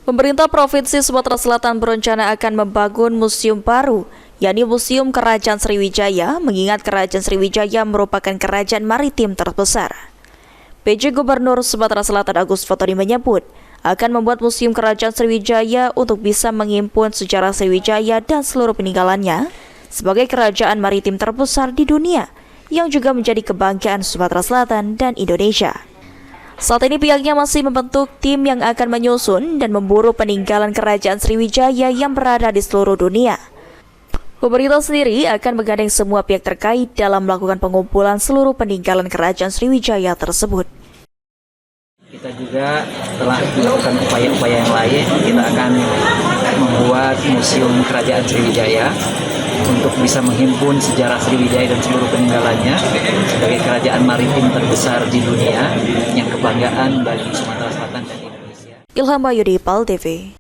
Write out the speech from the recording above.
Pemerintah Provinsi Sumatera Selatan berencana akan membangun museum baru, yakni Museum Kerajaan Sriwijaya, mengingat Kerajaan Sriwijaya merupakan kerajaan maritim terbesar. PJ Gubernur Sumatera Selatan Agus Fatoni menyebut, akan membuat Museum Kerajaan Sriwijaya untuk bisa menghimpun sejarah Sriwijaya dan seluruh peninggalannya sebagai kerajaan maritim terbesar di dunia, yang juga menjadi kebanggaan Sumatera Selatan dan Indonesia. Saat ini pihaknya masih membentuk tim yang akan menyusun dan memburu peninggalan kerajaan Sriwijaya yang berada di seluruh dunia. Pemerintah sendiri akan menggandeng semua pihak terkait dalam melakukan pengumpulan seluruh peninggalan kerajaan Sriwijaya tersebut. Kita juga telah melakukan upaya-upaya yang lain. Kita akan membuat Museum Kerajaan Sriwijaya untuk bisa menghimpun sejarah Sriwijaya dan seluruh peninggalannya sebagai kerajaan maritim terbesar di dunia yang kebanggaan bagi Sumatera Selatan dan Indonesia. Ilham Bayudi, PAL TV.